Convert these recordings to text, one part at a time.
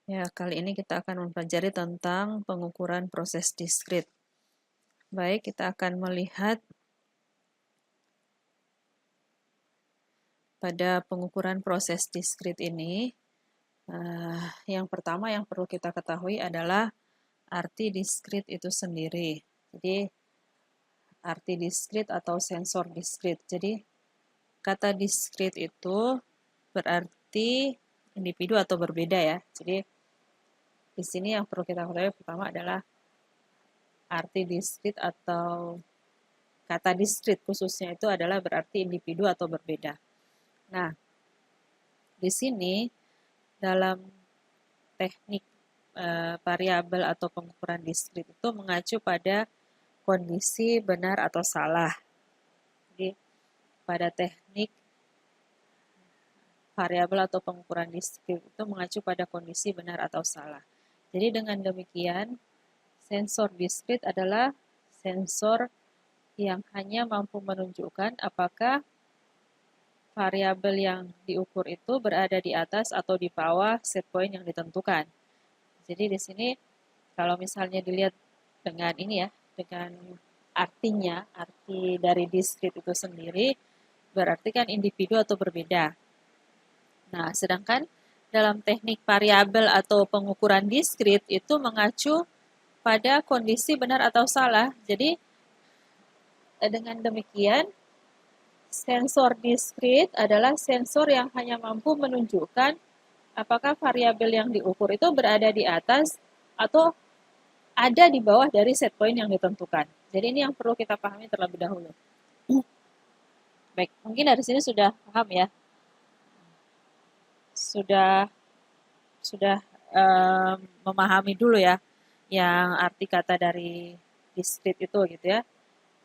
Ya, kali ini kita akan mempelajari tentang pengukuran proses diskrit. Baik, kita akan melihat pada pengukuran proses diskrit ini, yang pertama yang perlu kita ketahui adalah arti diskrit itu sendiri. Jadi, arti diskrit atau sensor diskrit. Jadi, kata diskrit itu berarti individu atau berbeda ya. Jadi, di sini yang perlu kita ketahui pertama adalah arti diskrit atau kata diskrit khususnya itu adalah berarti individu atau berbeda. Nah, di sini dalam teknik variabel atau pengukuran diskrit itu mengacu pada kondisi benar atau salah. Jadi, pada teknik variabel atau pengukuran diskrit itu mengacu pada kondisi benar atau salah. Jadi dengan demikian, sensor diskrit adalah sensor yang hanya mampu menunjukkan apakah variabel yang diukur itu berada di atas atau di bawah set point yang ditentukan. Jadi di sini kalau misalnya dilihat dengan ini ya, dengan artinya, arti dari diskrit itu sendiri berarti kan individu atau berbeda. Nah, sedangkan dalam teknik variabel atau pengukuran diskrit itu mengacu pada kondisi benar atau salah. Jadi dengan demikian sensor diskrit adalah sensor yang hanya mampu menunjukkan apakah variabel yang diukur itu berada di atas atau ada di bawah dari set point yang ditentukan. Jadi ini yang perlu kita pahami terlebih dahulu. Baik, mungkin dari sini sudah paham ya. Sudah memahami dulu ya yang arti kata dari diskrit itu gitu ya.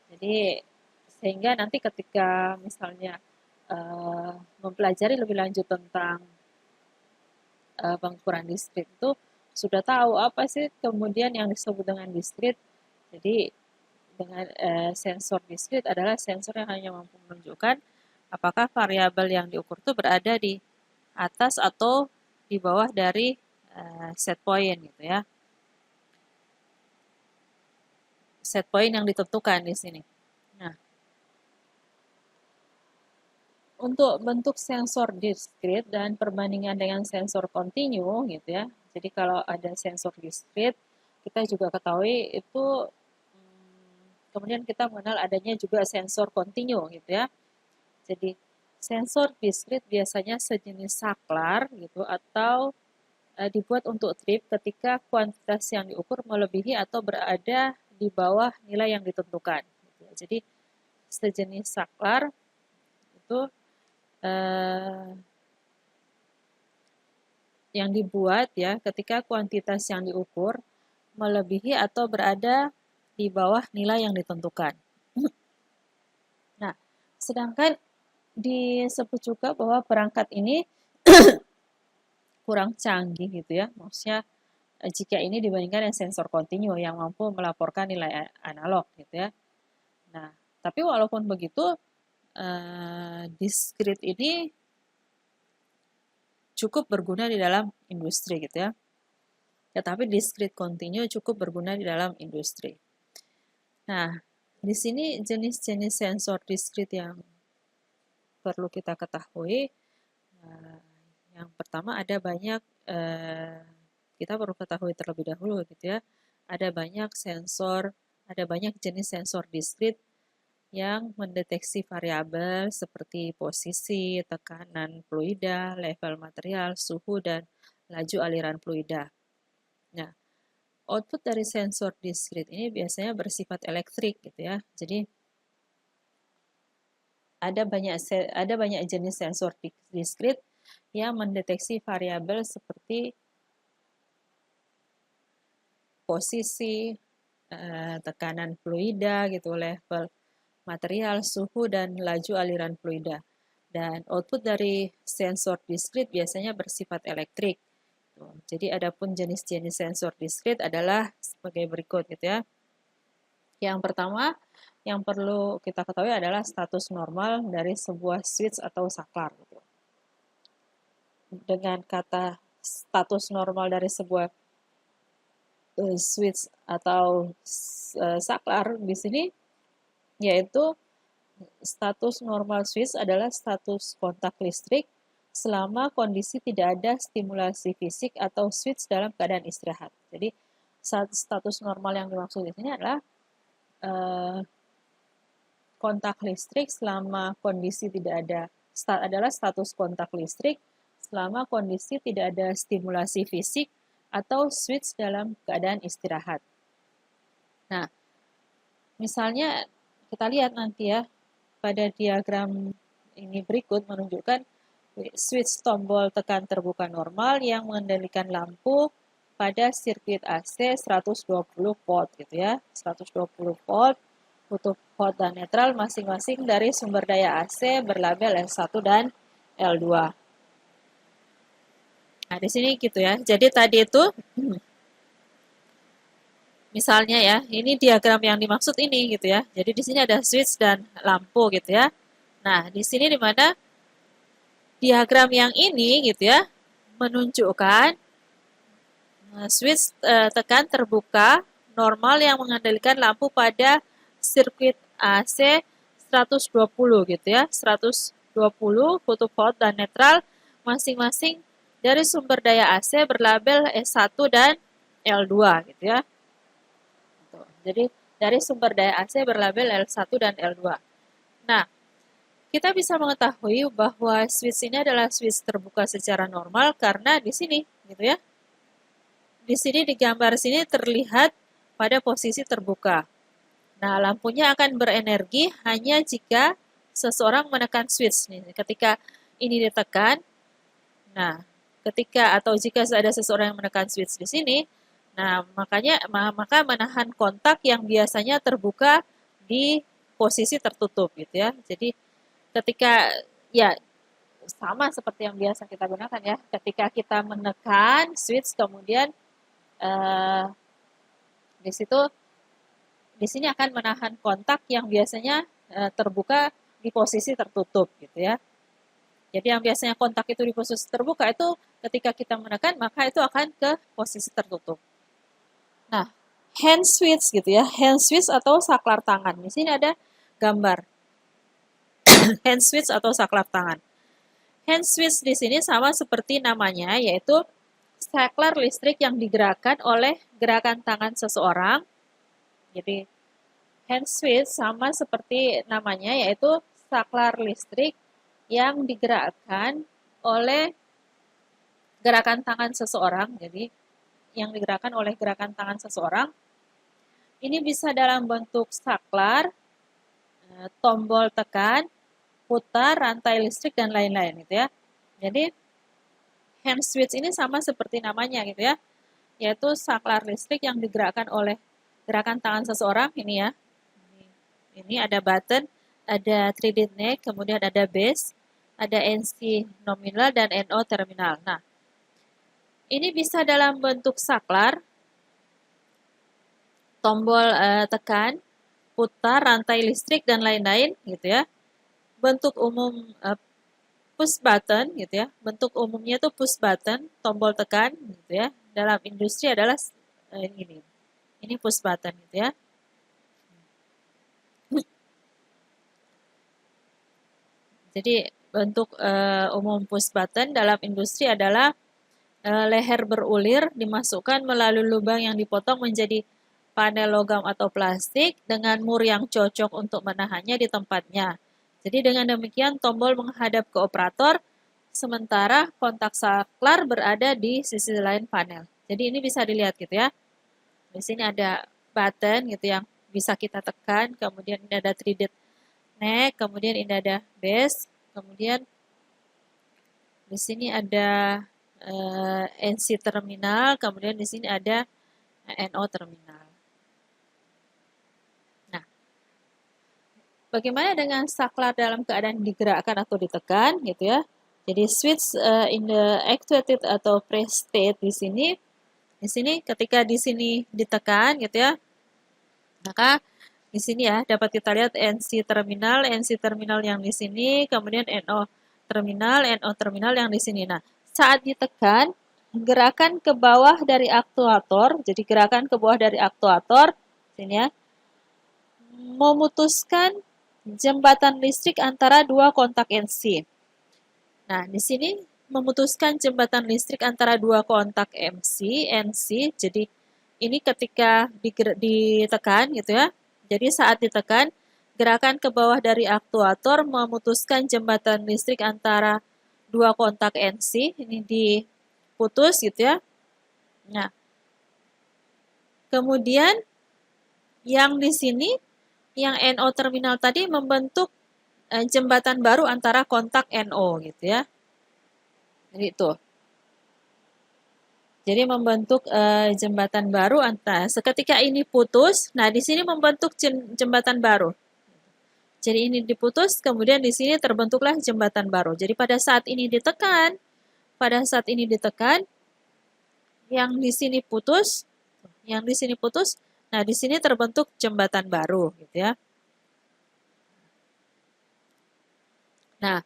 Jadi sehingga nanti ketika misalnya mempelajari lebih lanjut tentang pengukuran diskrit itu sudah tahu apa sih kemudian yang disebut dengan diskrit. Jadi dengan sensor diskrit adalah sensor yang hanya mampu menunjukkan apakah variabel yang diukur itu berada di atas atau di bawah dari set point gitu ya. Set point yang ditentukan di sini. Nah, untuk bentuk sensor diskrit dan perbandingan dengan sensor kontinu gitu ya. Jadi kalau ada sensor diskrit, kita juga ketahui itu kemudian kita mengenal adanya juga sensor kontinu gitu ya. Jadi sensor diskrit biasanya sejenis saklar gitu atau dibuat untuk trip ketika kuantitas yang diukur melebihi atau berada di bawah nilai yang ditentukan. Gitu. Jadi sejenis saklar itu yang dibuat ya ketika kuantitas yang diukur melebihi atau berada di bawah nilai yang ditentukan. Nah, sedangkan disebut juga bahwa perangkat ini kurang canggih gitu ya. Maksudnya jika ini dibandingkan dengan sensor kontinu yang mampu melaporkan nilai analog gitu ya. Nah, tapi walaupun begitu diskrit ini cukup berguna di dalam industri gitu ya. Tetapi diskrit kontinu cukup berguna di dalam industri. Nah, di sini jenis-jenis sensor diskrit yang perlu kita ketahui. Yang pertama ada banyak, kita perlu ketahui terlebih dahulu gitu ya, ada banyak jenis sensor diskrit yang mendeteksi variabel seperti posisi, tekanan fluida, level material, suhu, dan laju aliran fluida. Nah, output dari sensor diskrit ini biasanya bersifat elektrik gitu ya. Jadi ada banyak jenis sensor diskrit yang mendeteksi variabel seperti posisi, tekanan fluida gitu, level material, suhu, dan laju aliran fluida. Dan output dari sensor diskrit biasanya bersifat elektrik. Jadi adapun jenis-jenis sensor diskrit adalah sebagai berikut gitu ya. Yang pertama yang perlu kita ketahui adalah status normal dari sebuah switch atau saklar. Gitu. Dengan kata status normal dari sebuah switch atau saklar di sini, yaitu status normal switch adalah status kontak listrik selama kondisi tidak ada stimulasi fisik atau switch dalam keadaan istirahat. Jadi status normal yang dimaksud di sini adalah kontak listrik selama kondisi tidak ada adalah status kontak listrik selama kondisi tidak ada stimulasi fisik atau switch dalam keadaan istirahat. Nah, misalnya kita lihat nanti ya pada diagram ini berikut menunjukkan switch tombol tekan terbuka normal yang mengendalikan lampu pada sirkuit AC 120 volt gitu ya. 120 volt, kutub hot dan netral masing-masing dari sumber daya AC berlabel L1 dan L2. Nah, di sini gitu ya. Jadi tadi itu misalnya ya, ini diagram yang dimaksud ini gitu ya. Jadi di sini ada switch dan lampu gitu ya. Nah, di sini di mana diagram yang ini gitu ya menunjukkan switch tekan terbuka normal yang mengendalikan lampu pada sirkuit AC 120 gitu ya. 120 kutub hot dan netral masing-masing dari sumber daya AC berlabel S1 dan L2 gitu ya. Jadi dari sumber daya AC berlabel L1 dan L2. Nah, kita bisa mengetahui bahwa switch ini adalah switch terbuka secara normal karena di sini, gitu ya. Di sini di gambar sini terlihat pada posisi terbuka. Nah, lampunya akan berenergi hanya jika seseorang menekan switch nih. Ketika ini ditekan, nah, ketika atau jika ada seseorang yang menekan switch di sini, nah maka menahan kontak yang biasanya terbuka di posisi tertutup gitu ya. Jadi ketika ya sama seperti yang biasa kita gunakan ya, ketika kita menekan switch kemudian di situ di sini akan menahan kontak yang biasanya terbuka di posisi tertutup gitu ya. Jadi yang biasanya kontak itu di posisi terbuka itu ketika kita menekan maka itu akan ke posisi tertutup. Nah, hand switch gitu ya, hand switch atau saklar tangan. Di sini ada gambar hand switch atau saklar tangan. Hand switch di sini sama seperti namanya, yaitu saklar listrik yang digerakkan oleh gerakan tangan seseorang. Jadi, hand switch sama seperti namanya, yaitu saklar listrik yang digerakkan oleh gerakan tangan seseorang. Jadi, yang digerakkan oleh gerakan tangan seseorang. Ini bisa dalam bentuk saklar, tombol tekan, putar, rantai listrik, dan lain-lain gitu ya. Jadi, hand switch ini sama seperti namanya gitu ya, yaitu saklar listrik yang digerakkan oleh gerakan tangan seseorang ini ya. Ini ada button, ada 3D neck, kemudian ada base, ada NC nominal dan NO terminal. Nah, ini bisa dalam bentuk saklar, tombol tekan, putar, rantai listrik dan lain-lain gitu ya. Bentuk umum push button gitu ya. Bentuk umumnya itu push button, tombol tekan gitu ya. Dalam industri adalah ini. Ini push button gitu ya. Jadi bentuk umum push button dalam industri adalah leher berulir dimasukkan melalui lubang yang dipotong menjadi panel logam atau plastik dengan mur yang cocok untuk menahannya di tempatnya. Jadi dengan demikian tombol menghadap ke operator, sementara kontak saklar berada di sisi lain panel. Jadi ini bisa dilihat gitu ya. Di sini ada button gitu yang bisa kita tekan, kemudian ini ada 3D neck, kemudian ini ada base, kemudian di sini ada NC terminal, kemudian di sini ada NO terminal. Nah, bagaimana dengan saklar dalam keadaan digerakkan atau ditekan gitu ya? Jadi switch in the actuated atau press state di sini ketika di sini ditekan gitu ya, maka di sini ya dapat kita lihat NC terminal yang di sini, kemudian NO terminal yang di sini. Nah, saat ditekan gerakan ke bawah dari aktuator, jadi gerakan ke bawah dari aktuator, sini ya, memutuskan jembatan listrik antara dua kontak NC. Nah, di sini memutuskan jembatan listrik antara dua kontak NC, jadi ini ketika ditekan gitu ya. Jadi saat ditekan, gerakan ke bawah dari aktuator memutuskan jembatan listrik antara dua kontak NC, ini diputus gitu ya. Nah, kemudian yang di sini, yang NO terminal tadi membentuk jembatan baru antara kontak NO gitu ya. Jadi itu. Jadi membentuk jembatan baru antara seketika ini putus, nah di sini membentuk jembatan baru. Jadi ini diputus, kemudian di sini terbentuklah jembatan baru. Jadi pada saat ini ditekan, yang di sini putus, nah di sini terbentuk jembatan baru, gitu ya. Nah,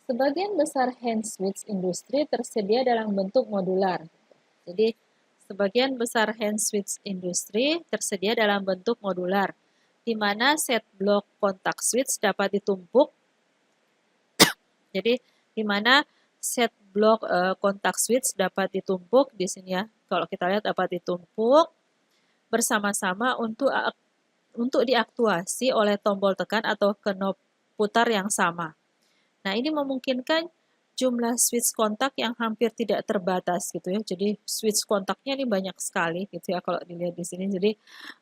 sebagian besar hand switch industri tersedia dalam bentuk modular. Jadi, sebagian besar hand switch industri tersedia dalam bentuk modular, di mana set blok kontak switch dapat ditumpuk. Jadi, di mana set blok kontak switch dapat ditumpuk di sini ya. Kalau kita lihat dapat ditumpuk bersama-sama untuk diaktuasi oleh tombol tekan atau knob putar yang sama. Nah, ini memungkinkan jumlah switch kontak yang hampir tidak terbatas gitu ya. Jadi switch kontaknya ini banyak sekali gitu ya kalau dilihat di sini. Jadi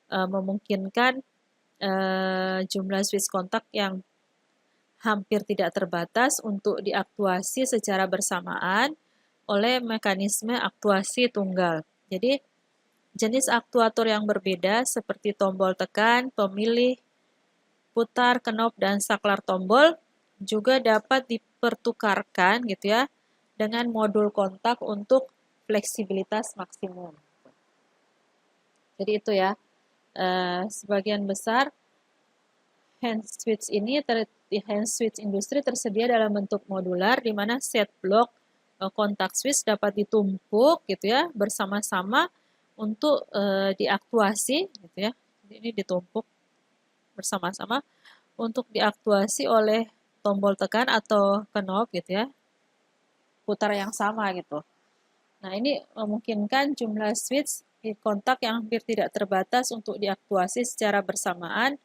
memungkinkan jumlah switch kontak yang hampir tidak terbatas untuk diaktuasi secara bersamaan oleh mekanisme aktuasi tunggal. Jadi jenis aktuator yang berbeda seperti tombol tekan, pemilih, putar, knob, dan saklar tombol juga dapat dipertukarkan gitu ya dengan modul kontak untuk fleksibilitas maksimum. Jadi itu ya, sebagian besar hand switch industri tersedia dalam bentuk modular di mana set blok kontak switch dapat ditumpuk gitu ya bersama-sama untuk diaktuasi gitu ya. Jadi ini ditumpuk bersama-sama untuk diaktuasi oleh tombol tekan atau knob gitu ya, putar yang sama gitu. Nah, ini memungkinkan jumlah switch di kontak yang hampir tidak terbatas untuk diaktuasi secara bersamaan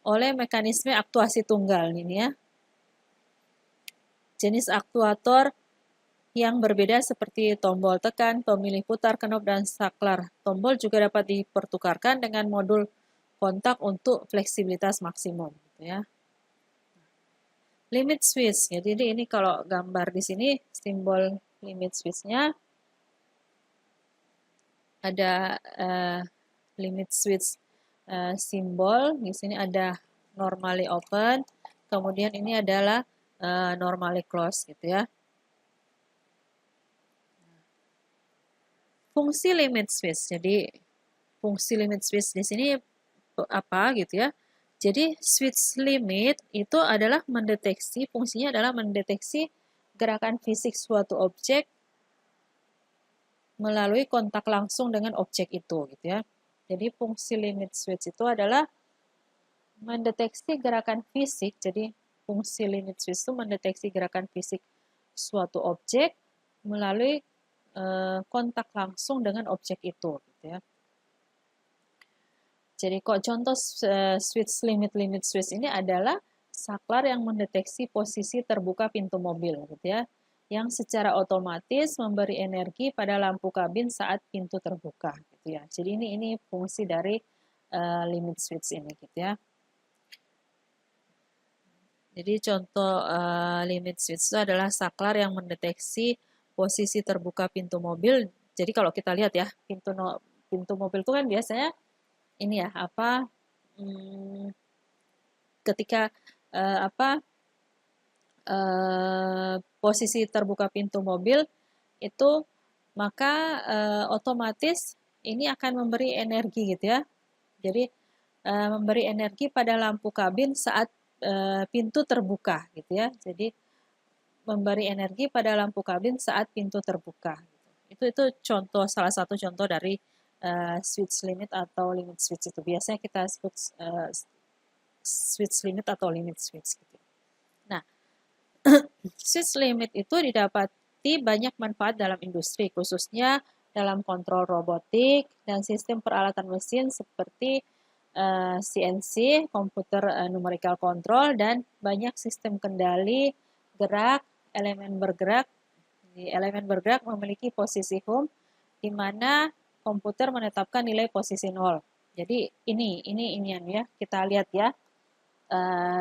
oleh mekanisme aktuasi tunggal ini ya. Jenis aktuator yang berbeda seperti tombol tekan, pemilih putar, knob, dan saklar tombol juga dapat dipertukarkan dengan modul kontak untuk fleksibilitas maksimum gitu ya. Limit switch. Jadi ini kalau gambar di sini simbol limit switch-nya ada limit switch simbol. Di sini ada normally open. Kemudian ini adalah normally close gitu ya. Fungsi limit switch. Jadi fungsi limit switch di sini apa gitu ya? Jadi switch limit itu adalah fungsinya adalah mendeteksi gerakan fisik suatu objek melalui kontak langsung dengan objek itu gitu ya. Jadi fungsi limit switch itu adalah mendeteksi gerakan fisik. Jadi fungsi limit switch itu mendeteksi gerakan fisik suatu objek melalui kontak langsung dengan objek itu gitu ya. Jadi kok contoh switch limit switch ini adalah saklar yang mendeteksi posisi terbuka pintu mobil gitu ya, yang secara otomatis memberi energi pada lampu kabin saat pintu terbuka gitu ya. Jadi ini fungsi dari limit switch ini gitu ya. Jadi contoh limit switch itu adalah saklar yang mendeteksi posisi terbuka pintu mobil. Jadi kalau kita lihat ya, pintu mobil itu kan biasanya ini ya ketika posisi terbuka pintu mobil itu maka otomatis ini akan memberi energi gitu ya. Jadi memberi energi pada lampu kabin saat pintu terbuka gitu ya. Jadi memberi energi pada lampu kabin saat pintu terbuka. Itu contoh, salah satu contoh dari switch limit atau limit switch itu. Biasanya kita sebut switch limit atau limit switch. Gitu. Nah, switch limit itu didapati banyak manfaat dalam industri, khususnya dalam kontrol robotik dan sistem peralatan mesin seperti CNC, komputer numerical control, dan banyak sistem kendali gerak, elemen bergerak. Elemen bergerak memiliki posisi home, di mana komputer menetapkan nilai posisi 0. Jadi ini ya, kita lihat ya.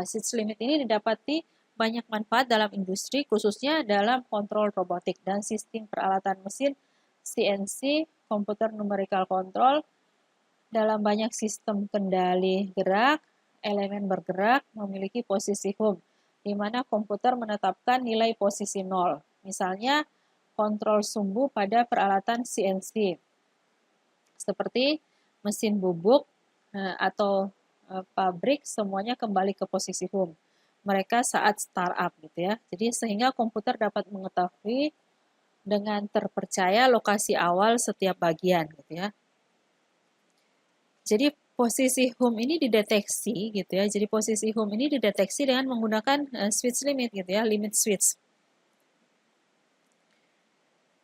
Switch limit ini didapati banyak manfaat dalam industri, khususnya dalam kontrol robotik dan sistem peralatan mesin, CNC, komputer numerical control, dalam banyak sistem kendali gerak, elemen bergerak memiliki posisi home, di mana komputer menetapkan nilai posisi 0. Misalnya, kontrol sumbu pada peralatan CNC, seperti mesin bubuk atau pabrik, semuanya kembali ke posisi home mereka saat startup gitu ya. Jadi sehingga komputer dapat mengetahui dengan terpercaya lokasi awal setiap bagian gitu ya. Jadi posisi home ini dideteksi gitu ya. Jadi posisi home ini dideteksi dengan menggunakan switch limit gitu ya, limit switch.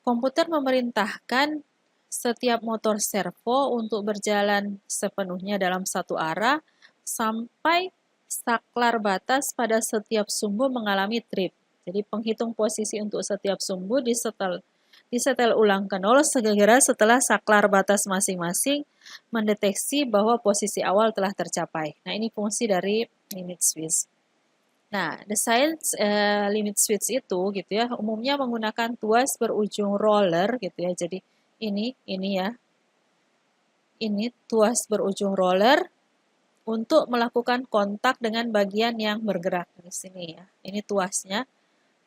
Komputer memerintahkan setiap motor servo untuk berjalan sepenuhnya dalam satu arah sampai saklar batas pada setiap sumbu mengalami trip. Jadi penghitung posisi untuk setiap sumbu disetel ulang ke 0 segera setelah saklar batas masing-masing mendeteksi bahwa posisi awal telah tercapai. Nah, ini fungsi dari limit switch. Nah, desain limit switch itu gitu ya, umumnya menggunakan tuas berujung roller gitu ya. Jadi ini ya. Ini tuas berujung roller untuk melakukan kontak dengan bagian yang bergerak di sini ya. Ini tuasnya.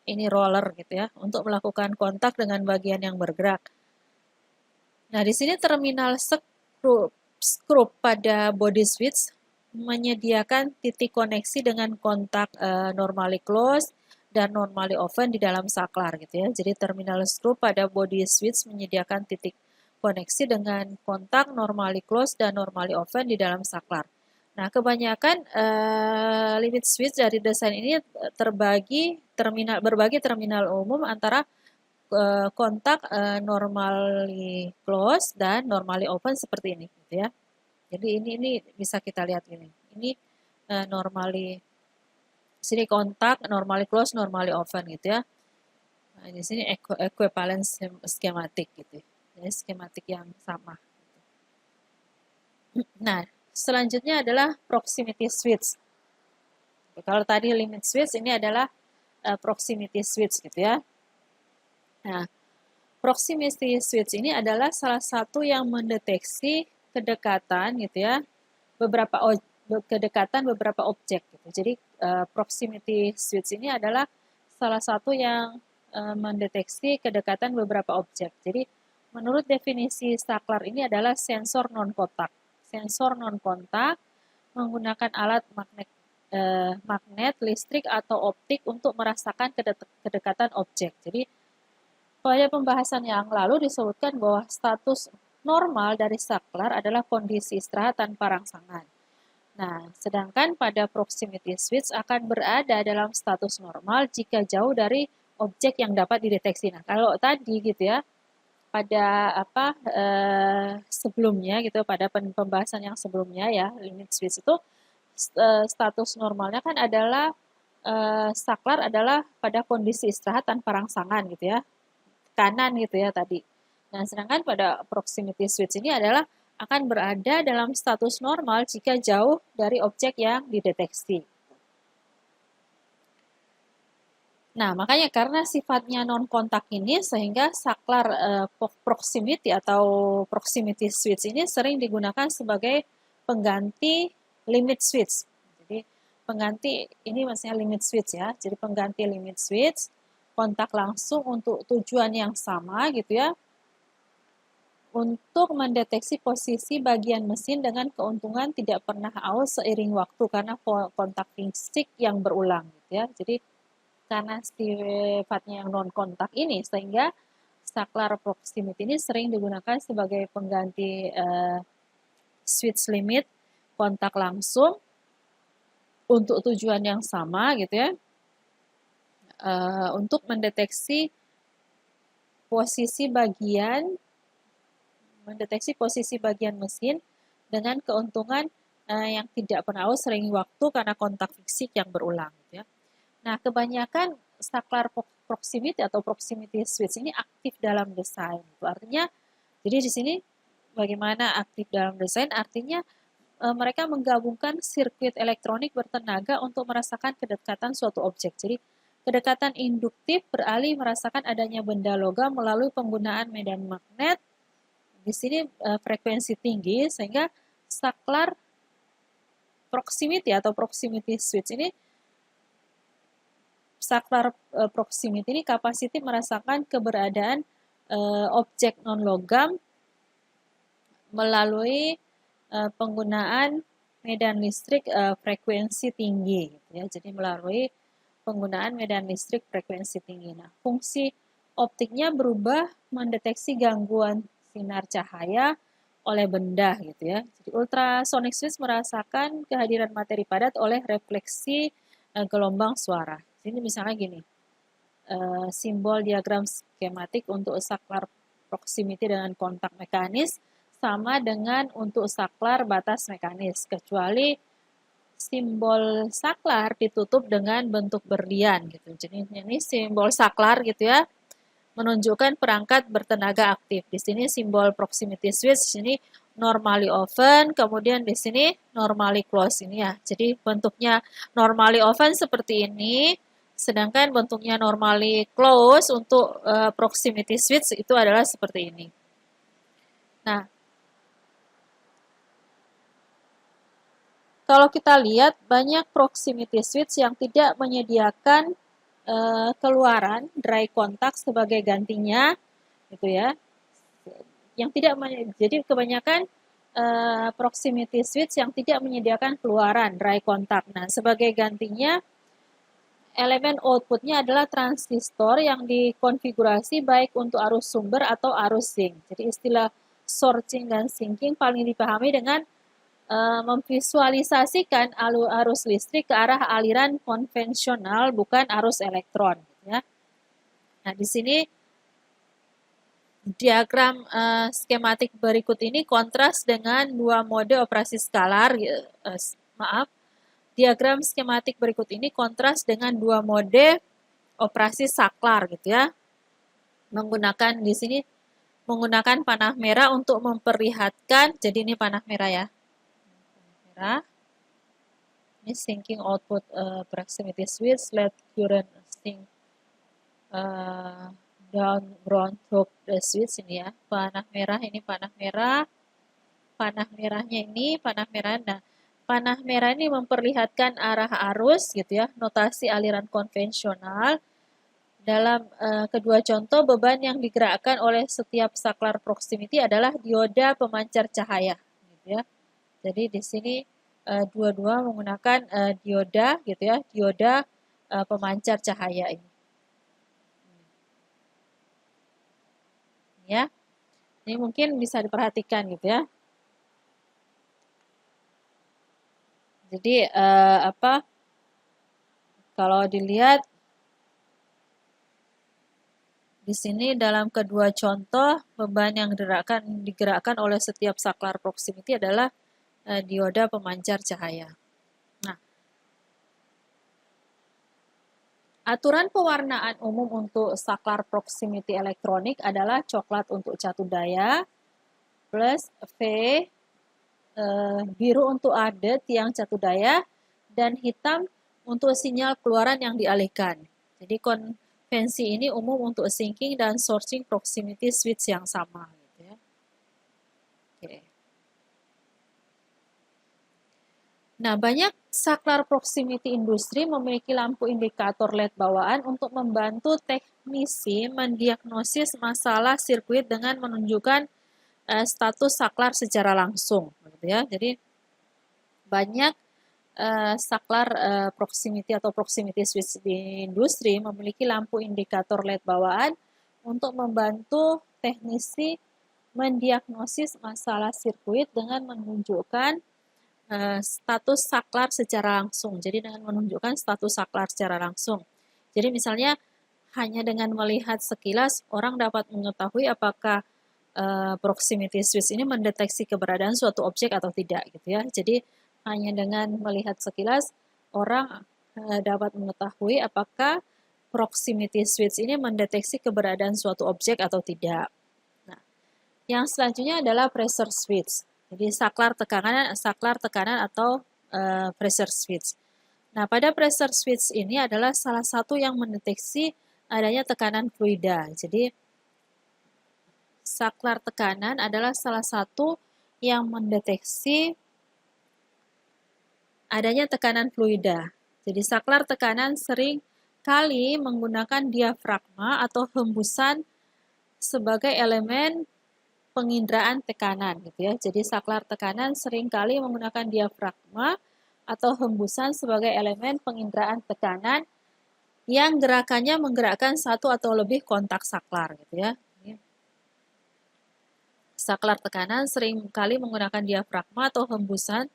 Ini roller gitu ya, untuk melakukan kontak dengan bagian yang bergerak. Nah, di sini terminal skrup pada body switch menyediakan titik koneksi dengan kontak normally close dan normally open di dalam saklar gitu ya. Jadi terminal skrup pada body switch menyediakan titik koneksi dengan kontak normally close dan normally open di dalam saklar. Nah, kebanyakan limit switch dari desain ini berbagi terminal umum antara kontak normally close dan normally open seperti ini, gitu ya. Jadi ini bisa kita lihat ini. Ini normally sini kontak normally close, normally open gitu ya. Nah, di sini equivalence schematic gitu. Jadi skematik yang sama. Nah, selanjutnya adalah proximity switch. Kalau tadi limit switch, ini adalah proximity switch gitu ya. Nah, proximity switch ini adalah salah satu yang mendeteksi kedekatan gitu ya, kedekatan beberapa objek gitu. Jadi proximity switch ini adalah salah satu yang mendeteksi kedekatan beberapa objek. Jadi menurut definisi saklar ini adalah sensor non-kontak. Sensor non-kontak menggunakan alat magnet, listrik, atau optik untuk merasakan kedekatan objek. Jadi, pada pembahasan yang lalu disebutkan bahwa status normal dari saklar adalah kondisi istirahat tanpa rangsangan. Nah, sedangkan pada proximity switch akan berada dalam status normal jika jauh dari objek yang dapat dideteksi. Nah, kalau tadi gitu ya, pada sebelumnya gitu, pada pembahasan yang sebelumnya ya, limit switch itu status normalnya kan adalah saklar adalah pada kondisi istirahat tanpa rangsangan gitu ya, kanan gitu ya tadi. Nah, sedangkan pada proximity switch ini adalah akan berada dalam status normal jika jauh dari objek yang dideteksi. Nah, makanya karena sifatnya non-kontak ini, sehingga saklar proximity atau proximity switch ini sering digunakan sebagai pengganti limit switch. Jadi, pengganti ini maksudnya limit switch ya. Jadi, pengganti limit switch, kontak langsung untuk tujuan yang sama gitu ya, untuk mendeteksi posisi bagian mesin dengan keuntungan tidak pernah aus seiring waktu karena kontak fisik yang berulang gitu ya. Jadi karena sifatnya yang non kontak ini sehingga saklar proximity ini sering digunakan sebagai pengganti switch limit kontak langsung untuk tujuan yang sama gitu ya, untuk mendeteksi posisi bagian mesin dengan keuntungan yang tidak pernah sering waktu karena kontak fisik yang berulang gitu ya. Nah, kebanyakan saklar proximity atau proximity switch ini aktif dalam desain. Itu artinya, jadi di sini bagaimana aktif dalam desain? Artinya mereka menggabungkan sirkuit elektronik bertenaga untuk merasakan kedekatan suatu objek. Jadi, kedekatan induktif beralih merasakan adanya benda logam melalui penggunaan medan magnet. Di sini frekuensi tinggi sehingga saklar proximity atau proximity switch ini saklar proximity ini kapasitif merasakan keberadaan objek non-logam melalui penggunaan medan listrik frekuensi tinggi. Gitu ya. Jadi melalui penggunaan medan listrik frekuensi tinggi. Nah, fungsi optiknya berubah mendeteksi gangguan sinar cahaya oleh benda gitu ya. Jadi ultrasonic switch merasakan kehadiran materi padat oleh refleksi gelombang suara. Ini misalnya gini, simbol diagram skematik untuk saklar proximity dengan kontak mekanis sama dengan untuk saklar batas mekanis, kecuali simbol saklar ditutup dengan bentuk berlian gitu. Jadi ini simbol saklar gitu ya, menunjukkan perangkat bertenaga aktif. Di sini simbol proximity switch, di sini normally open, kemudian di sini normally close ini ya. Jadi bentuknya normally open seperti ini, sedangkan bentuknya normally close untuk proximity switch itu adalah seperti ini. Nah, kalau kita lihat banyak proximity switch yang tidak menyediakan keluaran dry contact sebagai gantinya, gitu ya. Jadi kebanyakan proximity switch yang tidak menyediakan keluaran dry contact. Nah, sebagai gantinya elemen outputnya adalah transistor yang dikonfigurasi baik untuk arus sumber atau arus sink. Jadi istilah sourcing dan sinking paling dipahami dengan memvisualisasikan arus listrik ke arah aliran konvensional bukan arus elektron. Ya. Nah, di sini diagram skematik berikut ini kontras dengan dua mode operasi skalar. Diagram skematik berikut ini kontras dengan dua mode operasi saklar gitu ya. Menggunakan di sini menggunakan panah merah untuk memperlihatkan, jadi ini panah merah ya. Merah. Ini sinking output proximity switch, let current sink down ground probe the switch ini ya. Panah merah ini panah merah. Panah merahnya ini panah merah. Nah, panah merah ini memperlihatkan arah arus gitu ya, notasi aliran konvensional. Dalam kedua contoh, beban yang digerakkan oleh setiap saklar proximity adalah dioda pemancar cahaya gitu ya. Jadi di sini dua-dua menggunakan dioda gitu ya, dioda pemancar cahaya ini. Ya. Ini mungkin bisa diperhatikan gitu ya. Jadi kalau dilihat di sini dalam kedua contoh beban yang digerakkan oleh setiap saklar proximity adalah dioda pemancar cahaya. Nah, aturan pewarnaan umum untuk saklar proximity elektronik adalah coklat untuk catu daya plus V, biru untuk ADE tiang catu daya, dan hitam untuk sinyal keluaran yang dialihkan. Jadi konvensi ini umum untuk sinking dan sourcing proximity switch yang sama. Gitu ya. Oke. Nah, banyak saklar proximity industri memiliki lampu indikator LED bawaan untuk membantu teknisi mendiagnosis masalah sirkuit dengan menunjukkan status saklar secara langsung. Gitu ya. Jadi banyak saklar proximity atau proximity switch di industri memiliki lampu indikator LED bawaan untuk membantu teknisi mendiagnosis masalah sirkuit dengan menunjukkan status saklar secara langsung. Jadi dengan menunjukkan status saklar secara langsung. Jadi misalnya hanya dengan melihat sekilas orang dapat mengetahui apakah proximity switch ini mendeteksi keberadaan suatu objek atau tidak gitu ya. Jadi hanya dengan melihat sekilas orang dapat mengetahui apakah proximity switch ini mendeteksi keberadaan suatu objek atau tidak. Nah, yang selanjutnya adalah pressure switch. Jadi saklar tekanan atau pressure switch. Nah, pada pressure switch ini adalah salah satu yang mendeteksi adanya tekanan fluida. Jadi saklar tekanan adalah salah satu yang mendeteksi adanya tekanan fluida. Jadi saklar tekanan sering kali menggunakan diafragma atau hembusan sebagai elemen penginderaan tekanan gitu ya. Jadi saklar tekanan sering kali menggunakan diafragma atau hembusan sebagai elemen penginderaan tekanan yang gerakannya menggerakkan satu atau lebih kontak saklar gitu ya. Saklar tekanan sering kali menggunakan diafragma atau hembusan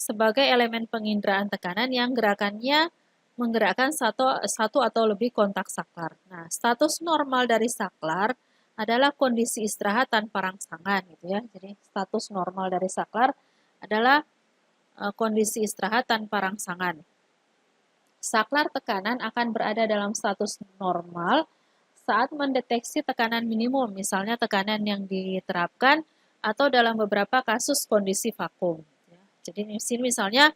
sebagai elemen penginderaan tekanan yang gerakannya menggerakkan satu atau lebih kontak saklar. Nah, status normal dari saklar adalah kondisi istirahat tanpa rangsangan gitu ya. Jadi status normal dari saklar adalah kondisi istirahat tanpa rangsangan. Saklar tekanan akan berada dalam status normal saat mendeteksi tekanan minimum, misalnya tekanan yang diterapkan atau dalam beberapa kasus kondisi vakum. Jadi di sini misalnya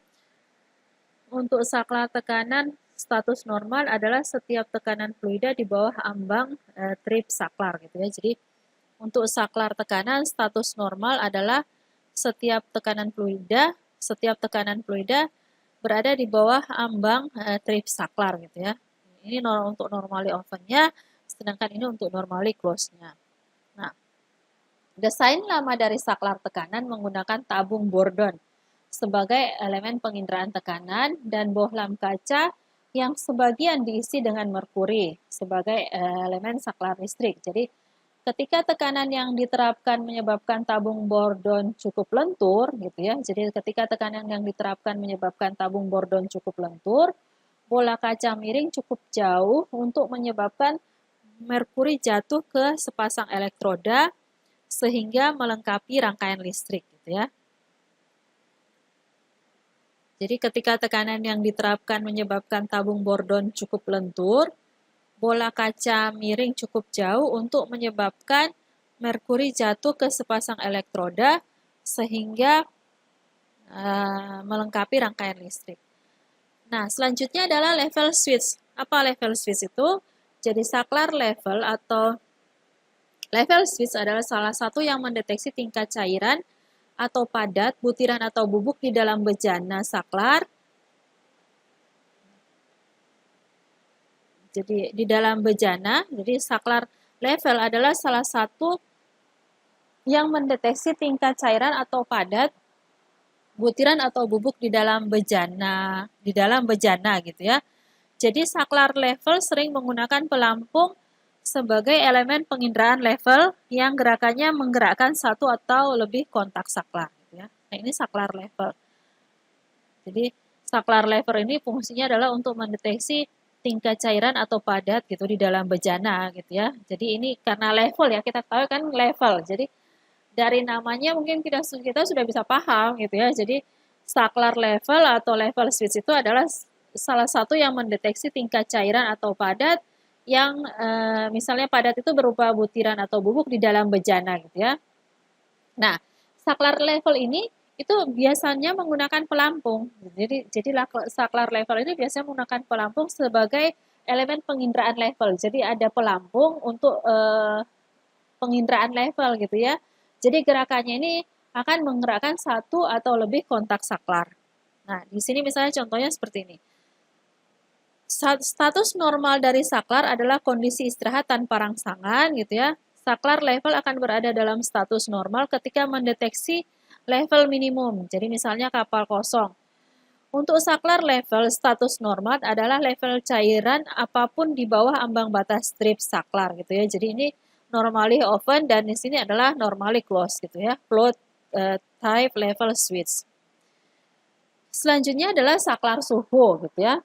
untuk saklar tekanan status normal adalah setiap tekanan fluida di bawah ambang trip saklar gitu ya. Jadi untuk saklar tekanan status normal adalah setiap tekanan fluida berada di bawah ambang trip saklar gitu ya. Ini untuk normally open-nya, sedangkan ini untuk normally close-nya. Nah, desain lama dari saklar tekanan menggunakan tabung Bordon sebagai elemen penginderaan tekanan dan bohlam kaca yang sebagian diisi dengan merkuri sebagai elemen saklar listrik. Jadi, ketika tekanan yang diterapkan menyebabkan tabung Bordon cukup lentur, gitu ya. Jadi, ketika tekanan yang diterapkan menyebabkan tabung Bordon cukup lentur, bola kaca miring cukup jauh untuk menyebabkan merkuri jatuh ke sepasang elektroda sehingga melengkapi rangkaian listrik gitu ya. Jadi ketika tekanan yang diterapkan menyebabkan tabung Bordon cukup lentur, bola kaca miring cukup jauh untuk menyebabkan merkuri jatuh ke sepasang elektroda sehingga melengkapi rangkaian listrik. Nah, selanjutnya adalah level switch. Apa level switch itu? Jadi saklar level atau level switch adalah salah satu yang mendeteksi tingkat cairan atau padat, butiran atau bubuk di dalam bejana saklar. Jadi di dalam bejana, jadi saklar level adalah salah satu yang mendeteksi tingkat cairan atau padat, butiran atau bubuk di dalam bejana gitu ya. Jadi saklar level sering menggunakan pelampung sebagai elemen penginderaan level yang gerakannya menggerakkan satu atau lebih kontak saklar gitu ya. Nah, ini saklar level. Jadi saklar level ini fungsinya adalah untuk mendeteksi tingkat cairan atau padat gitu di dalam bejana gitu ya. Jadi ini karena level ya, kita tahu kan level. Jadi dari namanya mungkin kita sudah bisa paham gitu ya. Jadi saklar level atau level switch itu adalah salah satu yang mendeteksi tingkat cairan atau padat yang misalnya padat itu berupa butiran atau bubuk di dalam bejana gitu ya. Nah, saklar level ini itu biasanya menggunakan pelampung. Jadi saklar level ini biasanya menggunakan pelampung sebagai elemen penginderaan level. Jadi ada pelampung untuk penginderaan level gitu ya. Jadi gerakannya ini akan menggerakkan satu atau lebih kontak saklar. Nah, di sini misalnya contohnya seperti ini. Status normal dari saklar adalah kondisi istirahat tanpa rangsangan gitu ya. Saklar level akan berada dalam status normal ketika mendeteksi level minimum. Jadi misalnya kapal kosong. Untuk saklar level status normal adalah level cairan apapun di bawah ambang batas strip saklar gitu ya. Jadi ini normally open dan di sini adalah normally closed gitu ya. Flow type level switch. Selanjutnya adalah saklar suhu gitu ya.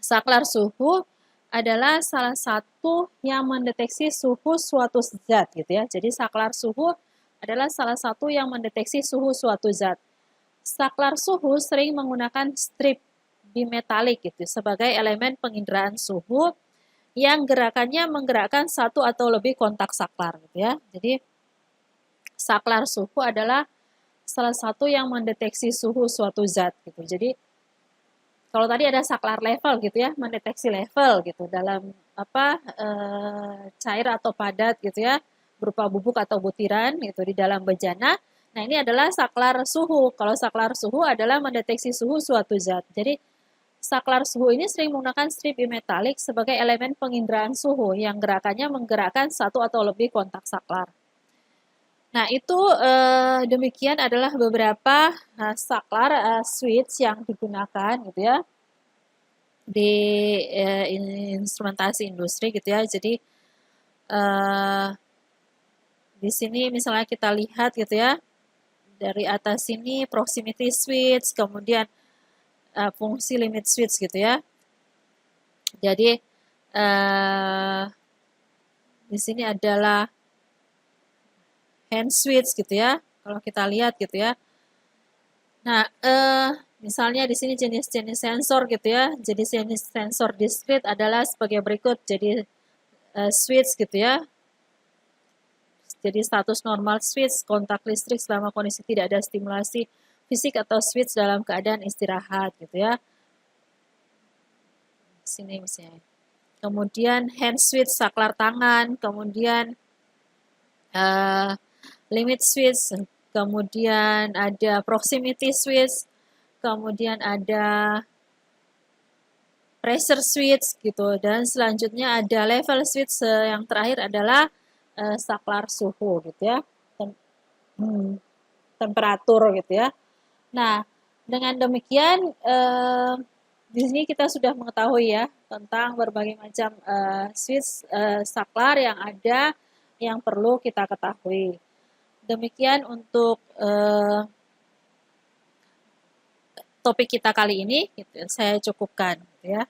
Saklar suhu adalah salah satu yang mendeteksi suhu suatu zat gitu ya. Jadi saklar suhu adalah salah satu yang mendeteksi suhu suatu zat. Saklar suhu sering menggunakan strip bimetalik gitu sebagai elemen penginderaan suhu yang gerakannya menggerakkan satu atau lebih kontak saklar gitu ya. Jadi saklar suhu adalah salah satu yang mendeteksi suhu suatu zat gitu. Jadi kalau tadi ada saklar level gitu ya, mendeteksi level gitu dalam cair atau padat gitu ya, berupa bubuk atau butiran gitu di dalam bejana. Nah, ini adalah saklar suhu. Kalau saklar suhu adalah mendeteksi suhu suatu zat. Jadi saklar suhu ini sering menggunakan strip bimetalik sebagai elemen penginderaan suhu yang gerakannya menggerakkan satu atau lebih kontak saklar. Nah, itu demikian adalah beberapa saklar switch yang digunakan gitu ya di instrumentasi industri gitu ya. Jadi di sini misalnya kita lihat gitu ya, dari atas sini proximity switch, kemudian fungsi limit switch gitu ya. Jadi di sini adalah hand switch gitu ya, kalau kita lihat gitu ya. Nah, misalnya di sini jenis-jenis sensor gitu ya. Jadi jenis sensor diskrit adalah sebagai berikut. Jadi switch gitu ya. Jadi status normal switch, kontak listrik selama kondisi tidak ada stimulasi fisik atau switch dalam keadaan istirahat gitu ya. Sini misalnya. Kemudian hand switch saklar tangan, kemudian limit switch, kemudian ada proximity switch, kemudian ada pressure switch gitu, dan selanjutnya ada level switch yang terakhir adalah saklar suhu gitu ya, temperatur gitu ya. Nah, dengan demikian di sini kita sudah mengetahui ya tentang berbagai macam switch saklar yang ada yang perlu kita ketahui. Demikian untuk topik kita kali ini, gitu, saya cukupkan, gitu ya.